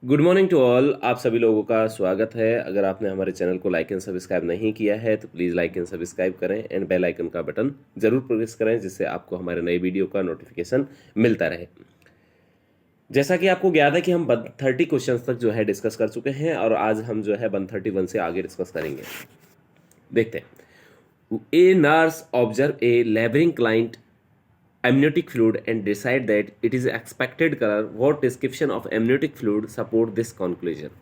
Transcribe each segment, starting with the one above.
Good morning to all. आप सभी लोगों का स्वागत है। अगर आपने हमारे चैनल को लाइक एंड सब्सक्राइब नहीं किया है तो प्लीज़ लाइक एंड सब्सक्राइब करें एंड बेल आइकन का बटन जरूर प्रेस करें, जिससे आपको हमारे नए वीडियो का नोटिफिकेशन मिलता रहे। जैसा कि आपको याद है कि हम 130 क्वेश्चंस तक जो है डिस्कस कर चुके हैं और आज हम जो है 131 से आगे डिस्कस करेंगे। देखते हैं। ए nurse observe a labouring client amniotic fluid and decide that it is expected color. What description of amniotic fluid support this conclusion?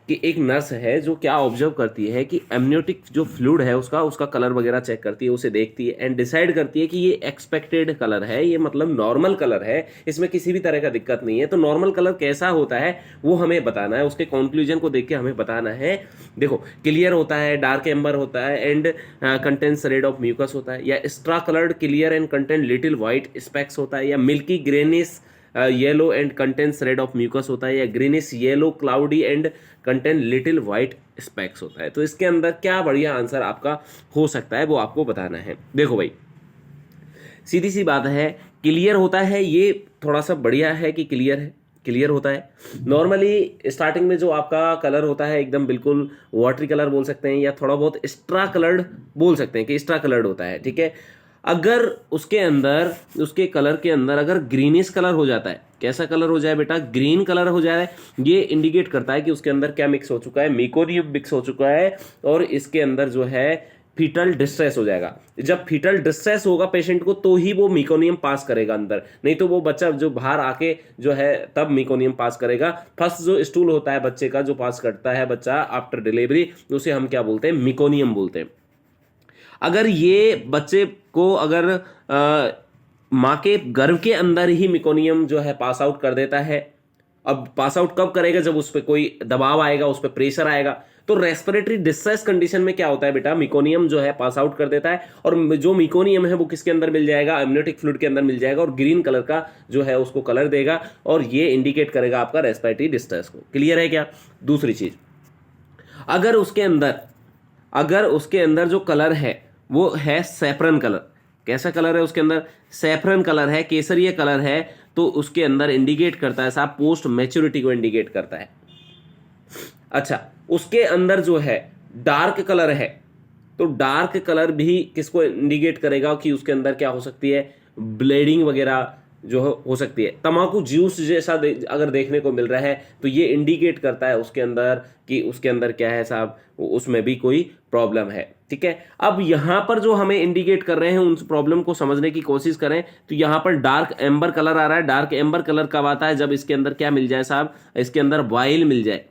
कि एक नर्स है जो क्या ऑब्जर्व करती है कि एमनियोटिक जो फ्लूइड है उसका कलर वगैरह चेक करती है, उसे देखती है एंड डिसाइड करती है कि ये एक्सपेक्टेड कलर है, ये मतलब नॉर्मल कलर है, इसमें किसी भी तरह का दिक्कत नहीं है। तो नॉर्मल कलर कैसा होता है वो हमें बताना है, उसके कंक्लूजन को देख के हमें बताना है। देखो, क्लियर होता है, डार्क एम्बर होता है and contents red of mucus होता है, या extra coloured clear and content little white specks होता है, या milky greenish yellow and contents red of mucus होता है, या greenish yellow cloudy and content little white specks होता है। तो इसके अंदर क्या बढ़िया आंसर आपका हो सकता है वो आपको बताना है। देखो भाई, सीधी सी बात है, क्लियर होता है, ये थोड़ा सा बढ़िया है कि क्लियर होता है। नॉर्मली स्टार्टिंग में जो आपका कलर होता है एकदम बिल्कुल वाटरी कलर बोल सकते हैं, या थोड़ा बहुत एक्स्ट्रा कलर्ड बोल सकते हैं कि एक्स्ट्रा कलर्ड होता है, ठीक है। अगर उसके अंदर, उसके कलर के अंदर अगर ग्रीनिश कलर हो जाता है, कैसा कलर हो जाए बेटा, ग्रीन कलर हो जाए, ये इंडिकेट करता है कि उसके अंदर क्या मिक्स हो चुका है, मेकोनियम मिक्स हो चुका है और इसके अंदर जो है फीटल डिस्ट्रेस हो जाएगा। जब फीटल डिस्ट्रेस होगा पेशेंट को तो ही वो मेकोनियम पास करेगा अंदर, नहीं तो वो बच्चा जो बाहर आके जो है तब मेकोनियम पास करेगा। फर्स्ट जो स्टूल होता है बच्चे का, जो पास करता है बच्चा आफ्टर डिलीवरी, उसे हम क्या बोलते हैं, मेकोनियम बोलते हैं। अगर ये बच्चे को अगर माँ के गर्भ के अंदर ही मेकोनियम जो है पास आउट कर देता है, अब पास आउट कब करेगा, जब उस पर कोई दबाव आएगा, उस पर प्रेशर आएगा। तो रेस्पिरेटरी डिस्ट्रेस कंडीशन में क्या होता है बेटा, मेकोनियम जो है पास आउट कर देता है और जो मेकोनियम है वो किसके अंदर मिल जाएगा, एमनियोटिक फ्लूइड के अंदर मिल जाएगा और ग्रीन कलर का जो है उसको कलर देगा और ये इंडिकेट करेगा आपका रेस्पिरेटरी डिस्ट्रेस को। क्लियर है क्या? दूसरी चीज, अगर उसके अंदर जो कलर है वो है सैफरन कलर। कैसा कलर है उसके अंदर? सैफरन कलर है, केसरिया कलर है, तो उसके अंदर इंडिकेट करता है साहब पोस्ट मैच्योरिटी को इंडिकेट करता है। अच्छा, उसके अंदर जो है डार्क कलर है, तो डार्क कलर भी किसको इंडिकेट करेगा कि उसके अंदर क्या हो सकती है, ब्लीडिंग वगैरह जो हो सकती है। तंबाकू जूस जैसा अगर देखने को मिल रहा है तो ये इंडिकेट करता है उसके अंदर कि उसके अंदर क्या है साहब, उसमें भी कोई प्रॉब्लम है, ठीक है। अब यहां पर जो हमें इंडिकेट कर रहे हैं उन प्रॉब्लम को समझने की कोशिश करें तो यहां पर डार्क एम्बर कलर आ रहा है। डार्क एम्बर कलर कब आता है? जब इसके अंदर क्या मिल जाए साहब, इसके अंदर बाइल मिल जाए,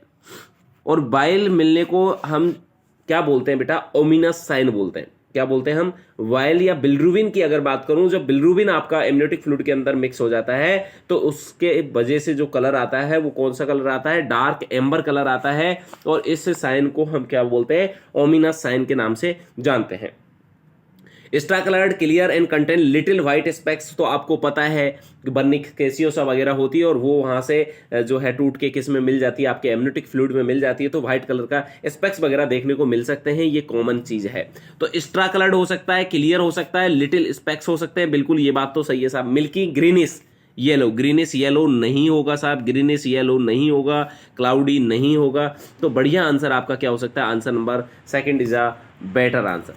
और बाइल मिलने को हम क्या बोलते हैं बेटा, ओमिनस साइन बोलते हैं। क्या बोलते हैं हम? वाइल या बिलरुबिन की अगर बात करूं, जब बिलरुबिन आपका एमनियोटिक फ्लूइड के अंदर मिक्स हो जाता है तो उसके वजह से जो कलर आता है वो कौन सा कलर आता है, डार्क एम्बर कलर आता है, और इस साइन को हम क्या बोलते हैं, ओमिनस साइन के नाम से जानते हैं। Extra coloured clear and content little white specs, तो आपको पता है कि बर्निक कैसियोसा वगैरह होती है और वो वहां से जो है टूट के किस में मिल जाती है, आपके एमनियोटिक फ्लूइड में मिल जाती है, तो व्हाइट कलर का स्पेक्स वगैरह देखने को मिल सकते हैं, ये कॉमन चीज है। तो एक्स्ट्रा कलर्ड हो सकता है, क्लियर हो सकता है, लिटिल स्पेक्स हो सकते हैं, बिल्कुल ये बात तो सही है साहब। Milky greenish yellow, greenish yellow नहीं होगा साहब, ग्रीनिश येलो नहीं होगा, क्लाउडी नहीं होगा। तो बढ़िया आंसर आपका क्या हो सकता है, answer number second is a better answer,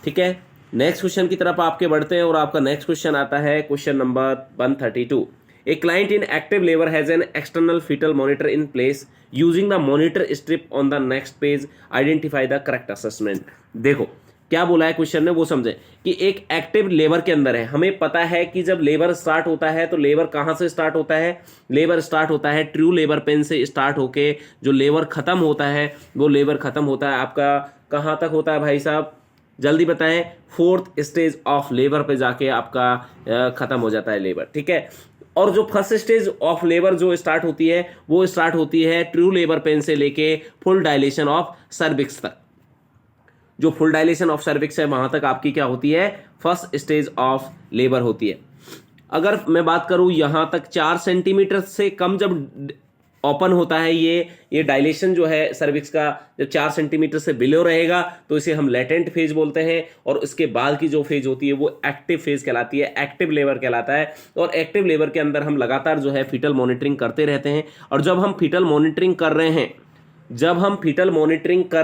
ठीक है। नेक्स्ट क्वेश्चन की तरफ आपके बढ़ते हैं और आपका नेक्स्ट क्वेश्चन आता है question number 132। A client in active labour has an external fetal monitor in place, using the monitor strip on the next page identify the correct assessment. देखो क्या बोला है क्वेश्चन ने वो समझे कि एक एक्टिव लेबर के अंदर है, हमें पता है कि जब लेबर स्टार्ट होता है तो लेबर कहां से स्टार्ट होता है, लेबर स्टार्ट होता है ट्रू लेबर पेन से स्टार्ट होके जो लेबर खत्म होता है वो लेबर खत्म होता है आपका कहां तक होता है भाई साहब, जल्दी बताएं, फोर्थ स्टेज ऑफ लेबर पे जाके आपका खत्म हो जाता है लेबर, ठीक है। और जो फर्स्ट स्टेज ऑफ लेबर जो स्टार्ट होती है वो स्टार्ट होती है ट्रू लेबर पेन से लेके फुल डायलेशन ऑफ सर्विक्स तक। जो फुल डायलेशन ऑफ सर्विक्स है वहां तक आपकी क्या होती है, फर्स्ट स्टेज ऑफ लेबर होती है। अगर मैं बात करूं यहां तक 4 सेंटीमीटर से कम जब ओपन होता है ये डायलेशन जो है सर्विक्स का जब 4 सेंटीमीटर से बिलो रहेगा तो इसे हम लेटेंट फेज बोलते हैं, और उसके बाद की जो फेज होती है वो एक्टिव फेज कहलाती है, एक्टिव लेबर कहलाता है। और एक्टिव लेबर के अंदर हम लगातार जो है फीटल मॉनिटरिंग करते रहते हैं। और जब हम फीटल मॉनिटरिंग कर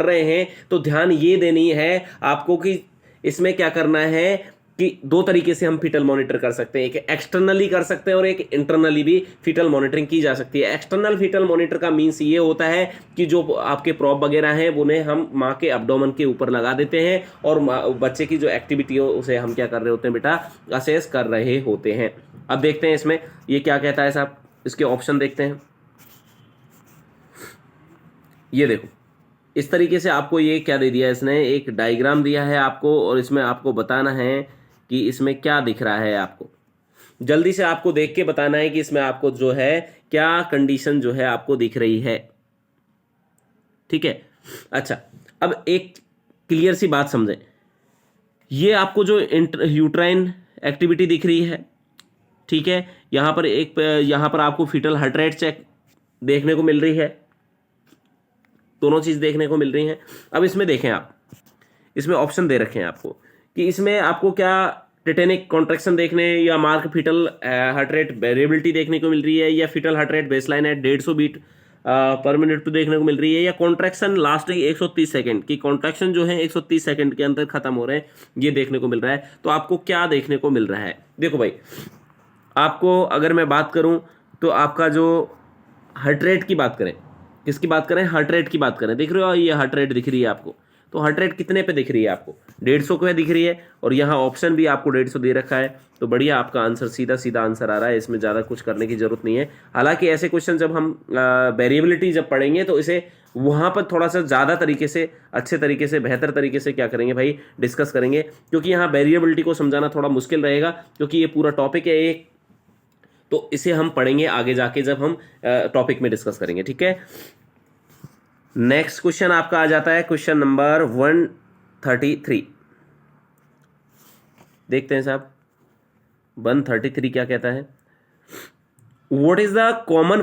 रहे हैं तो ध्यान ये देनी है आपको कि इसमें क्या करना है कि 2 तरीके से हम फीटल मॉनिटर कर सकते हैं, एक एक्सटर्नली कर सकते हैं और एक इंटरनली भी फीटल मॉनिटरिंग की जा सकती है। एक्सटर्नल फीटल मॉनिटर का मीन्स ये होता है कि जो आपके प्रॉप वगैरह हैं उन्हें हम माँ के एब्डोमेन के ऊपर लगा देते हैं और बच्चे की जो एक्टिविटी हो उसे हम क्या कर रहे होते हैं बेटा, असेस कर रहे होते हैं। अब देखते हैं इसमें ये क्या कहता है साहब, इसके ऑप्शन देखते हैं। ये देखो इस तरीके से आपको ये क्या दे दिया, इसने एक डायग्राम दिया है आपको और इसमें आपको बताना है कि इसमें क्या दिख रहा है। आपको जल्दी से आपको देख के बताना है कि इसमें आपको जो है क्या कंडीशन जो है आपको दिख रही है, ठीक है। अच्छा, अब एक क्लियर सी बात समझें, ये आपको जो यूट्राइन एक्टिविटी दिख रही है, ठीक है, यहां पर आपको फीटल हार्ट रेट चेक देखने को मिल रही है, दोनों चीज देखने को मिल रही हैं। अब इसमें देखें आप, इसमें ऑप्शन दे रखे हैं आपको कि इसमें आपको क्या टेटेनिक कॉन्ट्रैक्शन देखने या mark fetal heart rate variability देखने को मिल रही है, या फीटल हार्ट रेट बेसलाइन है 150 बीट पर मिनट देखने को मिल रही है, या कॉन्ट्रैक्शन लास्टिंग 130 सेकंड की कॉन्ट्रैक्शन जो है 130 सेकंड के अंदर खत्म हो रहे हैं, ये देखने को मिल रहा है। तो आपको क्या देखने को मिल रहा है? देखो भाई, आपको अगर मैं बात करूं तो आपका जो हार्ट रेट की बात करें, किसकी बात करें, हार्ट रेट की बात करें, देख रहे हो ये हार्ट रेट दिख रही है आपको, तो हार्ट रेट कितने पे दिख रही है आपको? 150 पे दिख रही है, और यहाँ ऑप्शन भी आपको 150 दे रखा है। तो बढ़िया, आपका आंसर सीधा आंसर आ रहा है, इसमें ज़्यादा कुछ करने की जरूरत नहीं है। हालांकि ऐसे क्वेश्चन जब हम वेरिएबिलिटी जब पढ़ेंगे तो इसे वहाँ पर थोड़ा सा ज़्यादा तरीके से, अच्छे तरीके से, बेहतर तरीके से क्या करेंगे भाई, डिस्कस करेंगे, क्योंकि यहाँ वेरिएबिलिटी को समझाना थोड़ा मुश्किल रहेगा, क्योंकि ये पूरा टॉपिक है एक, तो इसे हम पढ़ेंगे आगे जाके जब हम टॉपिक में डिस्कस करेंगे, ठीक है। नेक्स्ट क्वेश्चन आपका आ जाता है क्वेश्चन नंबर 133। देखते हैं साहब 133 क्या कहता है। What is the common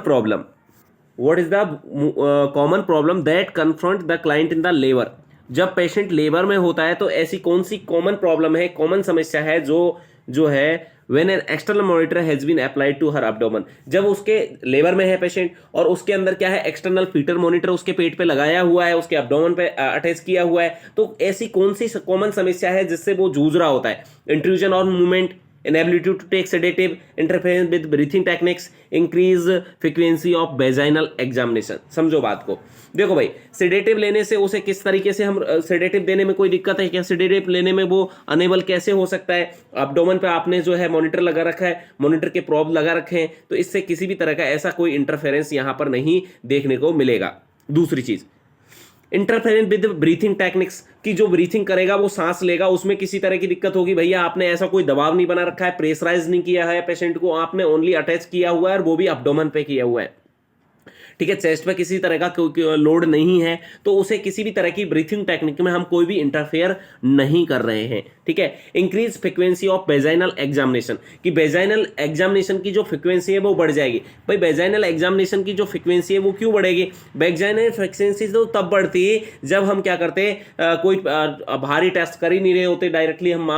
problem that confront the client in the labour. जब पेशेंट लेबर में होता है तो ऐसी कौन सी कॉमन प्रॉब्लम है, कॉमन समस्या है जो है when an external monitor has been applied to her abdomen। जब उसके लेबर में है पेशेंट और उसके अंदर क्या है, एक्सटर्नल फीटर मॉनिटर उसके पेट पे लगाया हुआ है, उसके एब्डोमेन पे अटैच किया हुआ है, तो ऐसी कौन सी कॉमन समस्या है जिससे वो जूझ रहा होता है? इंट्रूजन और movement, inability to take sedative, interference with breathing techniques, increase frequency of vaginal examination। समझो बात को। देखो भाई, सेडेटिव लेने से उसे किस तरीके से हम, सेडेटिव देने में कोई दिक्कत है क्या? सेडेटिव लेने में वो अनेबल कैसे हो सकता है? एब्डोमेन पे आपने जो है मॉनिटर लगा रखा है, मॉनिटर के प्रोब लगा रखे हैं, तो इससे किसी भी तरह का ऐसा कोई इंटरफेरेंस यहां पर नहीं देखने को मिलेगा। दूसरी चीज, इंटरफेरेंस विद ब्रीथिंग टेक्निक्स, की जो ब्रीथिंग करेगा वो सांस लेगा, उसमें किसी तरह की दिक्कत होगी? भैया आपने ऐसा कोई दबाव नहीं बना रखा है, प्रेशराइज नहीं किया है पेशेंट को, आपने ओनली अटैच किया हुआ है और वो भी एब्डोमेन पे किया हुआ है, ठीक है, चेस्ट पे किसी तरह का लोड नहीं है, तो उसे किसी भी तरह की ब्रीथिंग टेक्निक में हम कोई भी इंटरफेयर नहीं कर रहे हैं, ठीक है। Increase frequency of vaginal examination, कि वेजाइनल एग्जामिनेशन की जो फ्रीक्वेंसी है वो बढ़ जाएगी। भाई वेजाइनल एग्जामिनेशन की जो फ्रीक्वेंसी है वो क्यों बढ़ेगी? वेजाइनल फ्रीक्वेंसी तो तब बढ़ती है जब हम क्या करते, कोई भारी टेस्ट कर ही नहीं रहे होते, डायरेक्टली हम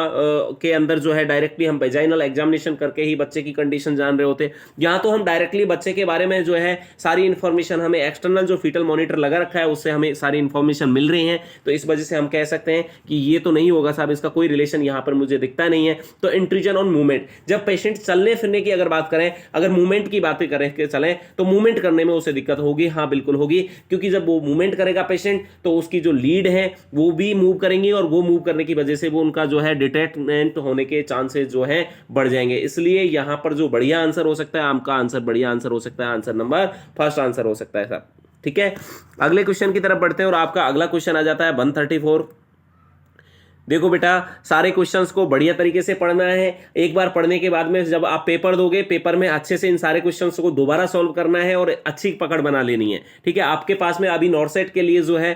के अंदर जो है डायरेक्टली हम वेजाइनल एग्जामिनेशन करके ही बच्चे की कंडीशन जान रहे होते। यहाँ तो हम डायरेक्टली बच्चे के बारे में जो है सारी इंफॉर्मेशन, हमें एक्सटर्नल जो फीटल मॉनिटर लगा रखा है उससे हमें सारी इंफॉर्मेशन मिल रही है, तो इस वजह से हम कह सकते हैं कि ये तो नहीं होगा साहब, इसका कोई रिलेशन यहाँ पर मुझे दिखता नहीं है। तो इंट्रूजन और मूवमेंट, जब पेशेंट चलने फिरने की अगर बात करें, अगर मूवमेंट की बातें करें कि चलें, तो मूवमेंट करने में उसे दिक्कत होगी, हाँ बिल्कुल होगी, क्योंकि जब वो मूवमेंट करेगा पेशेंट तो उसकी जो लीड है वो भी मूव करेंगी, और वो मूव करने की वजह से वो उनका जो है डिटेचमेंट होने के चांसेस जो है बढ़ जाएंगे। इसलिए यहां पर जो बढ़िया आंसर हो सकता है, आपका आंसर बढ़िया आंसर हो सकता है, आंसर नंबर फर्स्ट आंसर हो सकता है सर, ठीक है। अगले क्वेश्चन की तरफ बढ़ते हैं और आपका अगला क्वेश्चन आ जाता है 134। देखो बेटा, सारे क्वेश्चंस को बढ़िया तरीके से पढ़ना है। एक बार पढ़ने के बाद में जब आप पेपर दोगे, पेपर में अच्छे से इन सारे क्वेश्चंस को दोबारा सॉल्व करना है और अच्छी पकड़ बना लेनी है, ठीक है। आपके पास में अभी नॉर्सेट के लिए जो है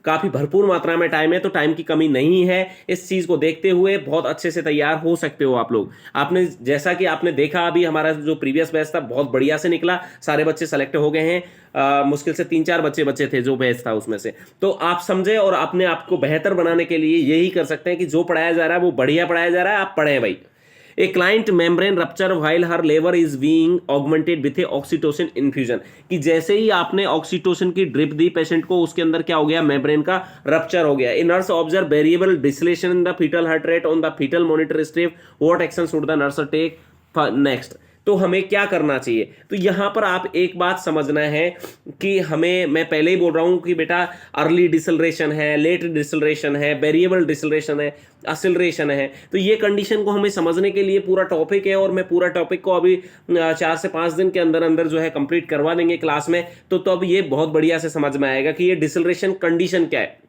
काफी भरपूर मात्रा में टाइम है, तो टाइम की कमी नहीं है। इस चीज को देखते हुए बहुत अच्छे से तैयार हो सकते हो आप लोग। आपने जैसा कि आपने देखा अभी हमारा जो प्रीवियस बैच था बहुत बढ़िया से निकला, सारे बच्चे सेलेक्ट हो गए हैं। मुश्किल से 3-4 बच्चे बच्चे थे जो बैच था उसमें से। तो आप समझे और अपने आप को बेहतर बनाने के लिए यही कर सकते हैं कि जो पढ़ाया जा रहा है वो बढ़िया पढ़ाया जा रहा है, आप पढ़ें भाई। A client membrane rupture while her लेवर is being augmented with a oxytocin infusion, कि जैसे ही आपने ऑक्सीटोसिन की ड्रिप दी पेशेंट को, उसके अंदर क्या हो गया, मेम्ब्रेन का रप्चर हो गया। A nurse observe variable deceleration in the fetal heart rate on the fetal monitor strip, what action should the nurse take next. तो हमें क्या करना चाहिए, तो यहां पर आप एक बात समझना है कि हमें, मैं पहले ही बोल रहा हूं कि बेटा अर्ली डिसलरेशन है, लेट डिसलरेशन है, वेरिएबल डिसलरेशन है, असिलरेशन है। तो ये कंडीशन को हमें समझने के लिए पूरा टॉपिक है, और मैं पूरा टॉपिक को अभी 4 से 5 दिन के अंदर अंदर जो है कंप्लीट करवा देंगे क्लास में। तो अब ये बहुत बढ़िया से समझ में आएगा कि ये डिसलरेशन कंडीशन क्या है।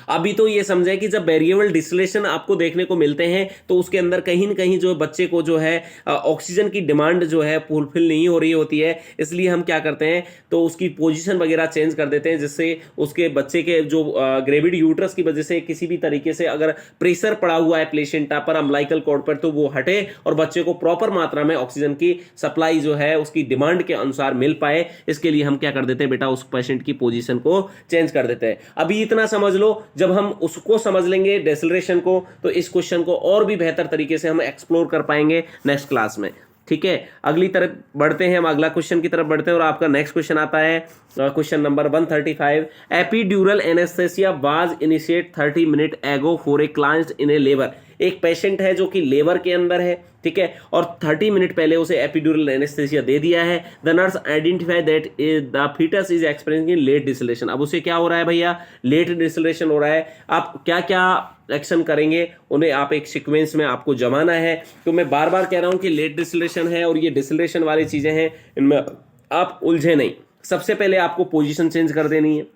अभी तो ये समझे कि जब वेरिएबल डिसलेशन आपको देखने को मिलते हैं तो उसके अंदर कहीं न कहीं जो बच्चे को जो है ऑक्सीजन की डिमांड जो है फुलफिल नहीं हो रही होती है। इसलिए हम क्या करते हैं, तो उसकी पोजीशन वगैरह चेंज कर देते हैं, जिससे उसके बच्चे के जो ग्रेविड यूट्रस की वजह से किसी भी तरीके से अगर प्रेशर पड़ा हुआ है प्लेसेंटा पर, अम्बिलिकल कॉर्ड पर, तो वो हटे और बच्चे को प्रॉपर मात्रा में ऑक्सीजन की सप्लाई जो है उसकी डिमांड के अनुसार मिल पाए। इसके लिए हम क्या कर देते हैं बेटा, उस पेशेंट की पोजीशन को चेंज कर देते हैं। अभी इतना समझ लो, जब हम उसको समझ लेंगे डेसिलरेशन को, तो इस क्वेश्चन को और भी बेहतर तरीके से हम एक्सप्लोर कर पाएंगे नेक्स्ट क्लास में। ठीक है, अगली तरफ बढ़ते हैं, हम अगला क्वेश्चन की तरफ बढ़ते हैं और आपका नेक्स्ट क्वेश्चन आता है question number 135। Epidural anaesthesia was initiate 30 minute ago for a client in a labour. एक पेशेंट है जो कि लेबर के अंदर है, ठीक है, और 30 मिनट पहले उसे एपिड्यूरल एनेस्थेसिया दे दिया है। The nurse identify that the fetus is experiencing late deceleration. अब उसे क्या हो रहा है भैया, लेट डिसलेशन हो रहा है। आप क्या क्या एक्शन करेंगे उन्हें आप एक सीक्वेंस में आपको जमाना है। तो मैं बार बार कह रहा हूं कि लेट डिसलेशन है और ये डिसलेशन वाली चीजें हैं, इनमें आप उलझे नहीं। सबसे पहले आपको पोजीशन चेंज कर देनी है,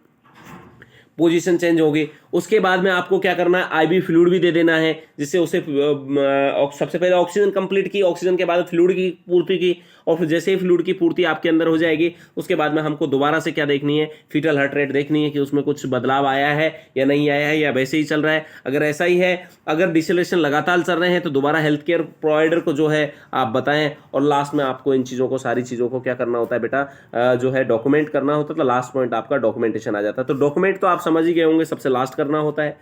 पोजीशन चेंज होगी, उसके बाद में आपको क्या करना है, आईवी फ्लूइड भी दे देना है, जिससे उसे सबसे पहले ऑक्सीजन कंप्लीट की, ऑक्सीजन के बाद फ्लूइड की पूर्ति की, और फिर जैसे ही फ्लूइड की पूर्ति आपके अंदर हो जाएगी उसके बाद में हमको दोबारा से क्या देखनी है, फीटल हार्ट रेट देखनी है कि उसमें कुछ बदलाव आया है या नहीं आया है, या वैसे ही चल रहा है। अगर ऐसा ही है, अगर डिसलेशन लगातार चल रहे हैं, तो दोबारा हेल्थ केयर प्रोवाइडर को जो है आप बताएं, और लास्ट में आपको इन चीज़ों को, सारी चीज़ों को क्या करना होता है बेटा, जो है डॉक्यूमेंट करना होता है। तो लास्ट पॉइंट आपका डॉक्यूमेंटेशन आ जाता है। तो डॉक्यूमेंट तो आप समझ ही गए होंगे, सबसे लास्ट करना होता है।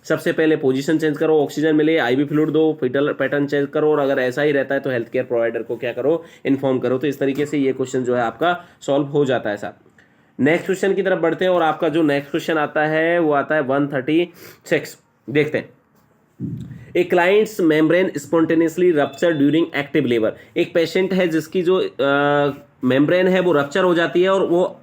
सबसे पहले पोजीशन चेंज करो, ऑक्सीजन मिले, आईवी फ्लूइड दो, फीटल पैटर्न चेंज करो, और अगर ऐसा ही रहता है तो हेल्थ केयर प्रोवाइडर को क्या करो, इन्फॉर्म करो। तो इस तरीके से ये क्वेश्चन जो है आपका सॉल्व हो जाता है साहब। नेक्स्ट क्वेश्चन की तरफ बढ़ते हैं, और आपका जो नेक्स्ट क्वेश्चन आता है वो आता है 136। देखते हैं। A client's membrane spontaneously rupture during active labour. एक पेशेंट है जिसकी जो मेम्ब्रेन है वो रप्चर हो जाती है, और वो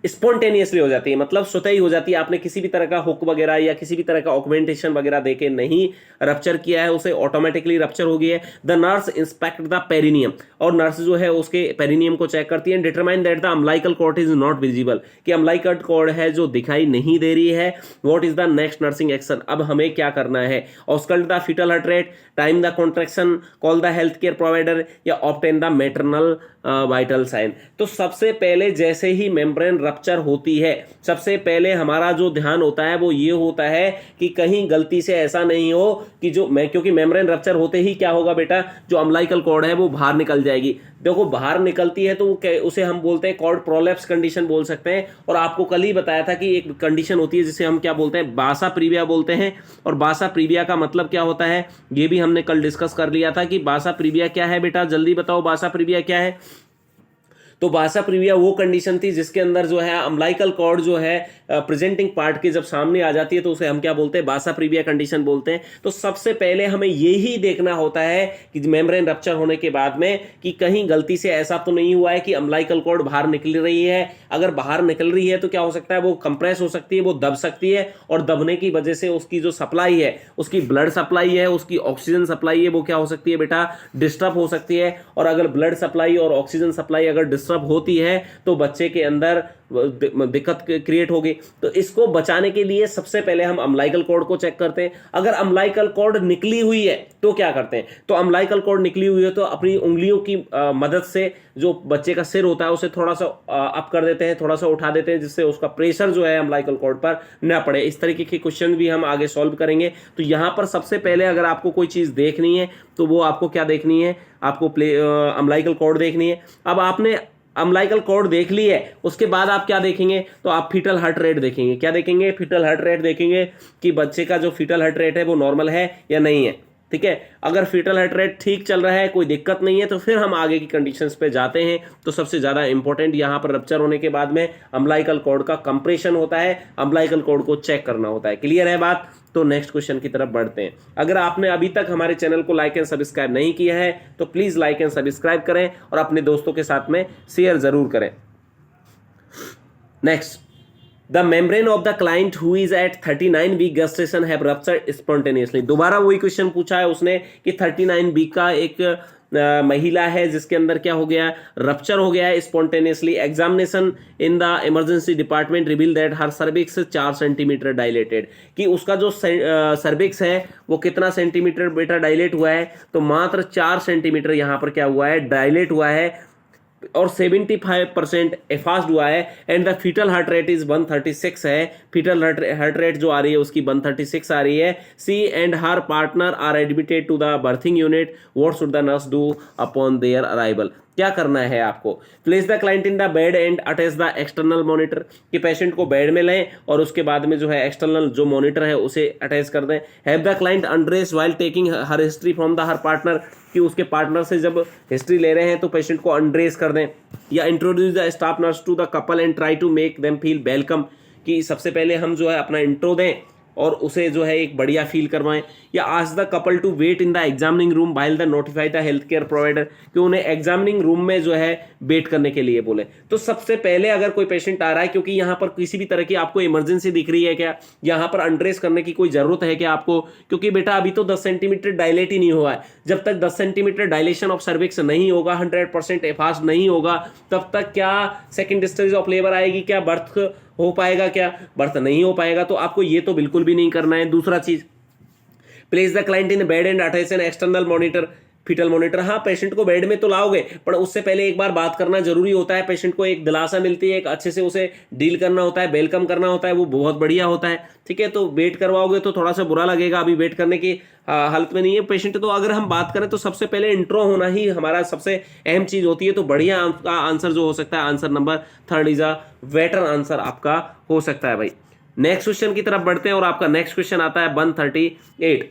स्पॉन्टेनियसली हो जाती है, मतलब स्वतः ही हो जाती है। आपने किसी भी तरह का हुक वगैरह या किसी भी तरह का ऑगमेंटेशन वगैरह देके नहीं रप्चर किया है, उसे ऑटोमेटिकली रप्चर हो गई है। The nurse inspect the perineum, और नर्स जो है उसके पेरिनियम को चेक करती है। Determine that the umbilical cord is not visible, कि अम्बिलिकल कॉर्ड है जो दिखाई नहीं दे रही है। What is the next nursing action. अब हमें क्या करना है, auscultate the fetal heart rate, time the contraction, call the health care provider, या obtain the maternal vital sign. तो सबसे पहले जैसे ही मेम्ब्रेन रप्चर होती है, सबसे पहले हमारा जो ध्यान होता है वो ये होता है कि कहीं गलती से ऐसा नहीं हो कि क्योंकि मेम्ब्रेन रप्चर होते ही क्या होगा बेटा, जो अम्बिलिकल कॉर्ड है वो बाहर निकल जाएगी। देखो बाहर निकलती है तो उसे हम बोलते हैं कॉर्ड प्रोलैप्स कंडीशन बोल सकते हैं। और आपको कल ही बताया था कि एक कंडीशन होती है जिसे हम क्या बोलते हैं, बासा प्रीविया बोलते हैं। और बासा प्रीविया का मतलब क्या होता है, ये भी हमने कल डिस्कस कर लिया था कि बासा प्रीविया क्या है। बेटा जल्दी बताओ, बासा प्रीविया क्या है। तो बासा प्रीविया वो कंडीशन थी जिसके अंदर जो है अम्बिलिकल कॉर्ड जो है प्रेजेंटिंग पार्ट के जब सामने आ जाती है तो उसे हम क्या बोलते हैं, बासा प्रीविया कंडीशन बोलते हैं। तो सबसे पहले हमें यही देखना होता है कि मेम्ब्रेन रप्चर होने के बाद में कि कहीं गलती से ऐसा तो नहीं हुआ है कि अम्बिलिकल कॉर्ड बाहर निकल रही है। अगर बाहर निकल रही है तो क्या हो सकता है, वो कंप्रेस हो सकती है, वो दब सकती है, और दबने की वजह से उसकी जो सप्लाई है, उसकी ब्लड सप्लाई है, उसकी ऑक्सीजन सप्लाई है, वो क्या हो सकती है बेटा, डिस्टर्ब हो सकती है। और अगर ब्लड सप्लाई और ऑक्सीजन सप्लाई अगर डिस्टर्ब होती है तो बच्चे के अंदर दिक्कत क्रिएट होगी। तो इसको बचाने के लिए सबसे पहले हम अम्लाइकल कॉर्ड को चेक करते हैं। अगर अम्लाइकल कॉर्ड निकली हुई है तो क्या करते हैं, तो अम्लाइकल कॉर्ड निकली हुई है तो अपनी उंगलियों की मदद से जो बच्चे का सिर होता है उसे थोड़ा सा अप कर देते हैं, थोड़ा सा उठा देते हैं, जिससे उसका प्रेशर जो है अम्लाइकल कॉर्ड पर न पड़े। इस तरीके के क्वेश्चन भी हम आगे सॉल्व करेंगे। तो यहां पर सबसे पहले अगर आपको कोई चीज देखनी है तो वो आपको क्या देखनी है, आपको अम्लाइकल कॉर्ड देखनी है। अब आपने अम्लाइकल कॉर्ड देख ली है, उसके बाद आप क्या देखेंगे, तो आप फीटल हार्ट रेट देखेंगे। क्या देखेंगे, फीटल हार्ट रेट देखेंगे कि बच्चे का जो फीटल हार्ट रेट है वो नॉर्मल है या नहीं है। ठीक है, अगर फीटल हार्ट रेट ठीक चल रहा है, कोई दिक्कत नहीं है, तो फिर हम आगे की कंडीशंस पे जाते हैं। तो सबसे ज्यादा इंपॉर्टेंट यहां पर रप्चर होने के बाद में अम्लाइकल कॉर्ड का कंप्रेशन होता है, अम्लाइकल कॉर्ड को चेक करना होता है। क्लियर है बात? तो नेक्स्ट क्वेश्चन की तरफ बढ़ते हैं। अगर आपने अभी तक हमारे चैनल को लाइक एंड सब्सक्राइब नहीं किया है तो प्लीज लाइक एंड सब्सक्राइब करें और अपने दोस्तों के साथ में शेयर जरूर करें। Next, the membrane of the client who is at 39 week gestation have ruptured spontaneously. दोबारा वही क्वेश्चन पूछा है उसने कि 39 वीक का एक महिला है जिसके अंदर क्या हो गया, रप्चर हो गया है spontaneously. Examination in the emergency department reveal that her cervix 4 centimetre dilated, कि उसका जो सर्विक्स है वो कितना सेंटीमीटर बेटा डायलेट हुआ है, तो मात्र 4 सेंटीमीटर यहां पर क्या हुआ है, डायलेट हुआ है और 75% एफास्ट हुआ है। And the fetal heart rate is 136 है, फीटल हार्ट रेट जो आ रही है उसकी 136 आ रही है। She and her partner are admitted to the birthing unit, what should the nurse do upon their arrival. क्या करना है आपको, place the client in the bed and attach the external monitor, कि पेशेंट को बेड में लें और उसके बाद में जो है एक्सटर्नल जो मॉनिटर है उसे अटैच कर दें। Have the client undress while taking her history from the her partner, कि उसके पार्टनर से जब हिस्ट्री ले रहे हैं तो पेशेंट को अनड्रेस कर दें। या introduce the staff nurse to the couple and try to make them feel welcome, कि सबसे पहले हम जो है अपना इंट्रो दें और उसे जो है एक बढ़िया फील करवाएं। या ask the couple to wait in the examining room while the notify the health care provider, कि उन्हें एग्जामिनिंग रूम में जो है वेट करने के लिए बोले। तो सबसे पहले अगर कोई पेशेंट आ रहा है, क्योंकि यहाँ पर किसी भी तरह की आपको इमरजेंसी दिख रही है क्या, यहाँ पर अनड्रेस करने की कोई जरूरत है क्या आपको, क्योंकि बेटा अभी तो 10 सेंटीमीटर डायलेट ही नहीं हुआ है। जब तक 10 सेंटीमीटर डायलेशन ऑफ सर्विक्स नहीं होगा, 100% एफास्ट नहीं होगा, तब तक क्या सेकेंड स्टेज ऑफ लेबर आएगी, क्या बर्थ हो पाएगा, क्या बर्थ नहीं हो पाएगा। तो आपको ये तो बिल्कुल भी नहीं करना है। दूसरा चीज, place the client in bed and attach an external monitor, fetal monitor. हाँ, पेशेंट को बेड में तो लाओगे, पर उससे पहले एक बार बात करना जरूरी होता है। पेशेंट को एक दिलासा मिलती है, एक अच्छे से उसे डील करना होता है, वेलकम करना होता है, वो बहुत बढ़िया होता है। ठीक है, तो वेट करवाओगे तो थोड़ा सा बुरा लगेगा, अभी वेट करने की हालत में नहीं है पेशेंट। तो अगर हम बात करें तो सबसे पहले इंट्रो होना ही हमारा सबसे अहम चीज होती है। तो बढ़िया आंसर जो हो सकता है, answer number 3 is a better answer आपका हो सकता है भाई। नेक्स्ट क्वेश्चन की तरफ बढ़ते हैं और आपका नेक्स्ट क्वेश्चन आता है 138।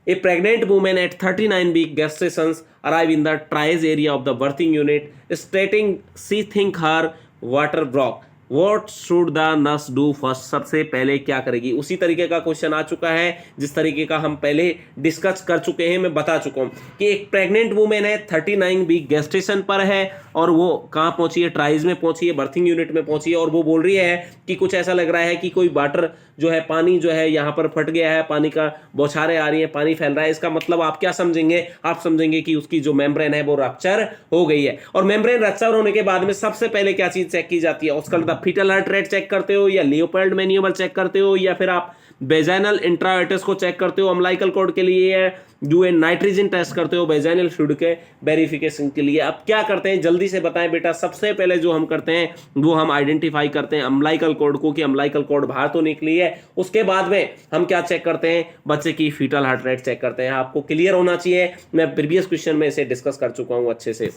A pregnant woman at 39 week gestations arrive in the triage area of the birthing unit, stating she think her water broke. What should the nurse do first? सबसे पहले क्या करेगी? उसी तरीके का क्वेश्चन आ चुका है जिस तरीके का हम पहले डिस्कस कर चुके हैं। मैं बता चुका हूं कि एक प्रेग्नेंट वुमेन है, 39 वीक गेस्टेशन पर है और वो कहाँ पहुंची है, ट्राइज में पहुंची है, बर्थिंग यूनिट में पहुंची है। और वो बोल रही है कि कुछ ऐसा लग रहा है कि कोई वाटर जो है, पानी जो है यहाँ पर फट गया है, पानी का बौछारें आ रही है, पानी फैल रहा है। इसका मतलब आप क्या समझेंगे, आप समझेंगे कि उसकी जो मेम्ब्रेन है वो रप्चर हो गई है। और मेम्ब्रेन रप्चर होने के बाद में सबसे पहले क्या चीज चेक की जाती है, उसका फीटल हार्ट रेट चेक करते हो, या लियोपोल्ड मैन्युअल चेक करते हो, या फिर आप वेजाइनल इंट्रावेटस को चेक करते हो अम्लाइकल कॉर्ड के लिए, जो नाइट्रोजन टेस्ट करते हो वेजाइनल फ्लूइड के वेरिफिकेशन के लिए। अब क्या करते हैं, जल्दी से बताएं बेटा। सबसे पहले जो हम करते हैं वो हम आइडेंटिफाई करते हैं अम्लाइकल कॉर्ड को, कि अम्लाइकल कॉर्ड बाहर तो निकली है। उसके बाद में हम क्या चेक करते हैं, बच्चे की फीटल हार्ट रेट चेक करते हैं। आपको क्लियर होना चाहिए, मैं प्रीवियस क्वेश्चन में इसे डिस्कस कर चुका हूं अच्छे से।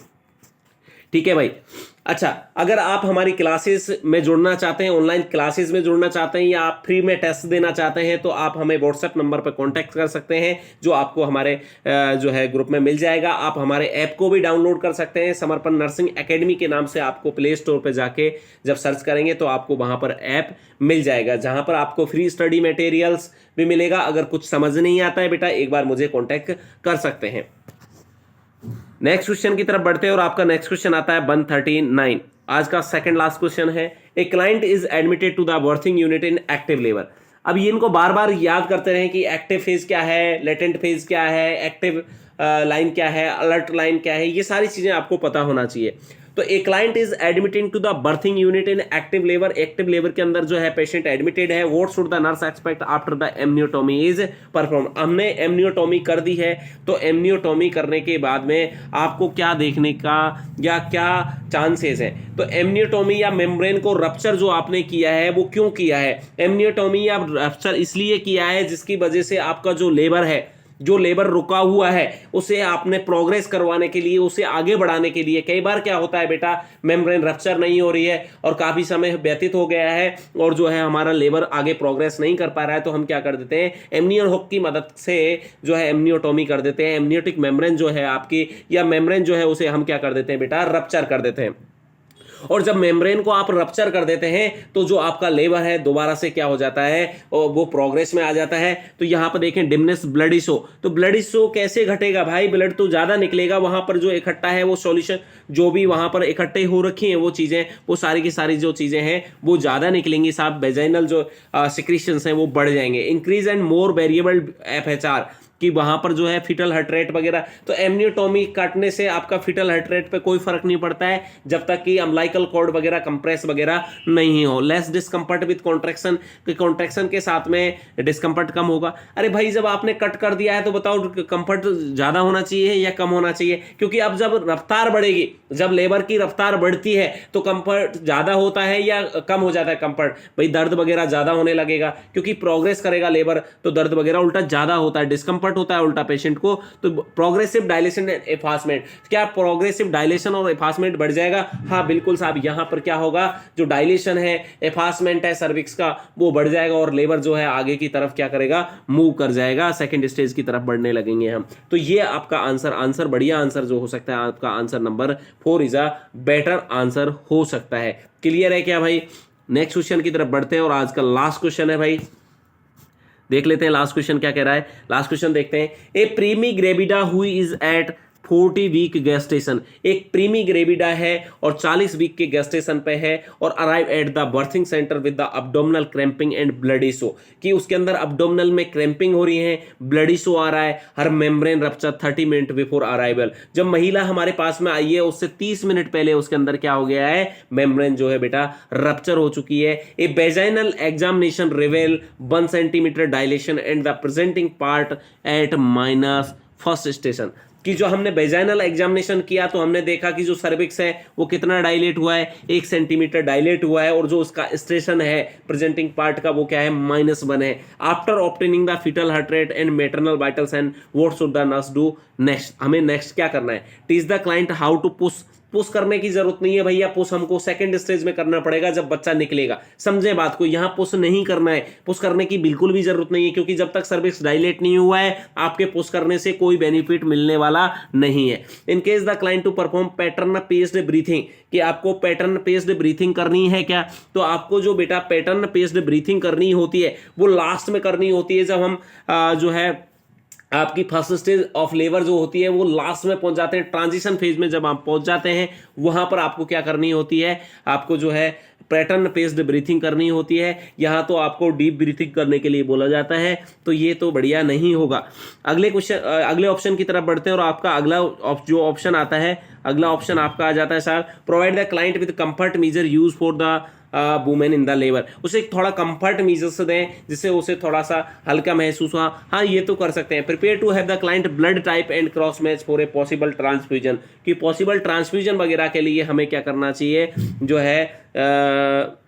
ठीक है भाई। अच्छा, अगर आप हमारी क्लासेस में जुड़ना चाहते हैं, ऑनलाइन क्लासेस में जुड़ना चाहते हैं, या आप फ्री में टेस्ट देना चाहते हैं, तो आप हमें व्हाट्सएप नंबर पर कांटेक्ट कर सकते हैं, जो आपको हमारे जो है ग्रुप में मिल जाएगा। आप हमारे ऐप को भी डाउनलोड कर सकते हैं, समर्पण नर्सिंग एकेडमी के नाम से। आपको प्ले स्टोर पर जाके जब सर्च करेंगे तो आपको वहां पर ऐप मिल जाएगा, जहां पर आपको फ्री स्टडी मटेरियल्स भी मिलेगा। अगर कुछ समझ नहीं आता है बेटा, एक बार मुझे कॉन्टेक्ट कर सकते हैं। नेक्स्ट क्वेश्चन की तरफ बढ़ते हैं और आपका नेक्स्ट क्वेश्चन आता है 139। आज का सेकंड लास्ट क्वेश्चन है, a client is admitted to the birthing unit in active labour. अब ये इनको बार बार याद करते रहें कि एक्टिव फेज क्या है, लेटेंट फेज क्या है, एक्टिव लाइन क्या है, अलर्ट लाइन क्या है, ये सारी चीजें आपको पता होना चाहिए। तो a client is admitted to the birthing unit in active labour, active labour के अंदर जो है पेशेंट एडमिटेड है। What should the nurse expect after the amniotomy is perform, हमने एमनियोटोमी कर दी है, तो एमनियोटोमी करने के बाद में आपको क्या देखने का या क्या चांसेस है। तो एमनियोटोमी या मेम्ब्रेन को रप्चर जो आपने किया है वो क्यों किया है, एमनियोटोमी या रप्चर इसलिए किया है जिसकी वजह से आपका जो लेबर है, जो लेबर रुका हुआ है, उसे आपने प्रोग्रेस करवाने के लिए, उसे आगे बढ़ाने के लिए। कई बार क्या होता है बेटा, मेम्ब्रेन रप्चर नहीं हो रही है और काफी समय व्यतीत हो गया है और जो है हमारा लेबर आगे प्रोग्रेस नहीं कर पा रहा है, तो हम क्या कर देते हैं, एमनियन हुक की मदद से जो है एमनियोटोमी कर देते हैं। एमनियोटिक मेम्ब्रेन जो है आपकी या मेम्ब्रेन जो है उसे हम क्या कर देते हैं बेटा, रप्चर कर देते हैं। और जब मेम्ब्रेन को आप रप्चर कर देते हैं तो जो आपका लेबर है दोबारा से क्या हो जाता है, और वो प्रोग्रेस में आ जाता है। तो यहां पर देखें डिमनेस ब्लडी शो, तो ब्लडी शो कैसे घटेगा भाई, ब्लड तो ज्यादा निकलेगा, वहां पर जो इकट्ठा है वो सॉल्यूशन जो भी वहां पर इकट्ठे हो रखी हैं वो चीजें, वो सारी की सारी जो चीजें हैं वो ज्यादा निकलेंगी साहब, वेजाइनल जो सिक्रीशंस हैं वो बढ़ जाएंगे। इंक्रीज एंड मोर वेरिएबल एफएचआर, कि वहां पर जो है फिटल हार्ट रेट वगैरह, तो एमनियोटोमी काटने से आपका फिटल हार्ट रेट पे कोई फर्क नहीं पड़ता है जब तक कि अम्लाइकल कॉर्ड वगैरह कंप्रेस वगैरह नहीं हो। Less discomfort with contraction, contraction के साथ में डिस्कम्फर्ट कम होगा। अरे भाई जब आपने कट कर दिया है तो बताओ कंफर्ट ज्यादा होना चाहिए या कम होना चाहिए, क्योंकि अब जब रफ्तार बढ़ेगी, जब लेबर की रफ्तार बढ़ती है तो कंफर्ट ज्यादा होता है या कम हो जाता है कंफर्ट, भाई दर्द वगैरह ज्यादा होने लगेगा, क्योंकि प्रोग्रेस करेगा लेबर तो दर्द वगैरह उल्टा ज्यादा होता है, डिस्कम्फर्ट होता है उल्टा पेशेंट को। तो प्रोग्रेसिव डायलेशन एंड एफासमेंट, क्या प्रोग्रेसिव डायलेशन और एफासमेंट बढ़ जाएगा? हाँ बिल्कुल साहब, यहां पर क्या होगा, जो डायलेशन है, एफासमेंट है सर्विक्स का, वो बढ़ जाएगा और लेबर जो है आगे की तरफ क्या करेगा, मूव कर जाएगा, सेकंड स्टेज की तरफ बढ़ने लगेंगे हम। तो ये आपका आंसर बढ़िया आंसर जो हो सकता है, आपका answer number 4 is a better answer हो सकता है। क्लियर है क्या भाई? नेक्स्ट क्वेश्चन की तरफ बढ़ते हैं और आज का लास्ट क्वेश्चन है भाई, देख लेते हैं लास्ट क्वेश्चन क्या कह रहा है। लास्ट क्वेश्चन देखते हैं, ए प्रीमी ग्रेविडा हुई इज एट 40 वीक गेस्टेशन, एक प्रीमी ग्रेविडा है और 40 वीक के गेस्टेशन पे है और arrive at the berthing centre with the abdominal cramping and bloody show, कि उसके अंदर अब्डोमिनल में क्रैम्पिंग हो रही है, ब्लडी शो आ रहा है, her membrane rupture 30 minute before arrival. जब महिला हमारे पास में आई है उससे 30 मिनट पहले उसके अंदर क्या हो गया है, मेम्ब्रेन जो है बेटा रप्चर हो चुकी है। A vaginal examination reveal 1 centimetre dilation and the presenting part at minus first station, कि जो हमने वेजाइनल एग्जामिनेशन किया तो हमने देखा कि जो सर्विक्स है वो कितना डायलेट हुआ है, 1 सेंटीमीटर डायलेट हुआ है और जो उसका स्टेशन है प्रेजेंटिंग पार्ट का वो क्या है, -1 है। After obtaining the fetal heart rate and maternal vitals and what should the nurse do next, हमें नेक्स्ट क्या करना है, teach the client how to push करने की जरूरत नहीं है भैया, पुश हमको सेकंड स्टेज में करना पड़ेगा जब बच्चा निकलेगा, समझे बात को, यहां पुश नहीं करना है, पुश करने की बिल्कुल भी जरूरत नहीं है, क्योंकि जब तक सर्विक्स डायलेट नहीं हुआ है आपके पुश करने से कोई बेनिफिट मिलने वाला नहीं है। In case the client to perform pattern paced breathing, कि आपको पैटर्न पेस्ड ब्रीथिंग करनी है क्या, तो आपको जो बेटा पैटर्न पेस्ड ब्रीथिंग करनी होती है वो लास्ट में करनी होती है, जब हम जो है आपकी फर्स्ट स्टेज ऑफ लेबर जो होती है वो लास्ट में पहुंच जाते हैं, ट्रांजिशन फेज में जब आप पहुंच जाते हैं वहां पर आपको क्या करनी होती है, आपको जो है पैटर्न पेस्ड ब्रीथिंग करनी होती है। यहां तो आपको डीप ब्रीथिंग करने के लिए बोला जाता है, तो ये तो बढ़िया नहीं होगा। अगले क्वेश्चन, अगले ऑप्शन की तरफ बढ़ते हैं और आपका अगला जो ऑप्शन आता है, अगला ऑप्शन आपका आ जाता है साहब, provide the client with comfort measure use for the women in the labour, उसे थोड़ा कंफर्ट मेजर्स दें जिससे उसे थोड़ा सा हल्का महसूस हुआ। हाँ ये तो कर सकते हैं। Prepare to have the client blood type and cross match for a possible transfusion, कि पॉसिबल ट्रांसफ्यूजन वगैरह के लिए हमें क्या करना चाहिए, जो है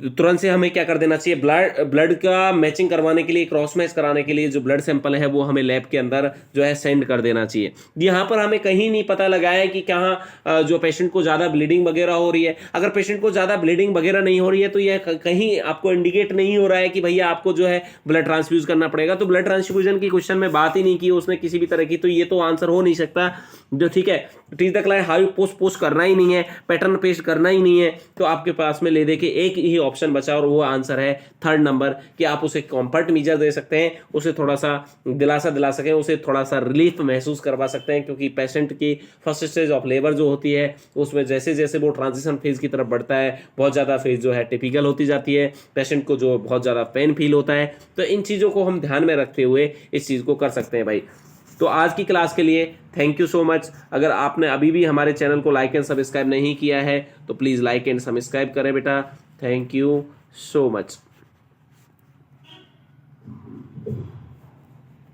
तुरंत से हमें क्या कर देना चाहिए, ब्लड का मैचिंग करवाने के लिए, क्रॉस मैच कराने के लिए जो ब्लड सैंपल है वो हमें लैब के अंदर जो है सेंड कर देना चाहिए। यहाँ पर हमें कहीं नहीं पता लगाया कि कहाँ जो पेशेंट को ज़्यादा ब्लीडिंग वगैरह हो रही है। अगर पेशेंट को ज़्यादा ब्लीडिंग वगैरह नहीं हो रही है तो यह कहीं आपको इंडिकेट नहीं हो रहा है कि भैया आपको जो है ब्लड ट्रांसफ्यूज करना पड़ेगा, तो ब्लड ट्रांसफ्यूजन की क्वेश्चन में बात ही नहीं की उसने किसी भी तरह की, तो ये तो आंसर हो नहीं सकता जो, ठीक है। Teach the client how post करना ही नहीं है, पैटर्न पेस्ट करना ही नहीं है, तो आपके पास में ले दे के एक ही ऑप्शन बचा और वो आंसर है 3rd नंबर, कि आप उसे कंफर्ट मेजर दे सकते हैं, उसे थोड़ा सा दिलासा दिला सकें, उसे थोड़ा सा रिलीफ महसूस करवा सकते हैं, क्योंकि पेशेंट की फर्स्ट स्टेज ऑफ लेबर जो होती है उसमें जैसे जैसे वो ट्रांजिशन फेज की तरफ बढ़ता है बहुत ज़्यादा फेज जो है टिपिकल होती जाती है, पेशेंट को जो बहुत ज़्यादा पेन फील होता है, तो इन चीज़ों को हम ध्यान में रखते हुए इस चीज़ को कर सकते हैं भाई। तो आज की क्लास के लिए थैंक यू सो मच। अगर आपने अभी भी हमारे चैनल को लाइक एंड सब्सक्राइब नहीं किया है तो प्लीज़ लाइक एंड सब्सक्राइब करें बेटा। Thank you so much.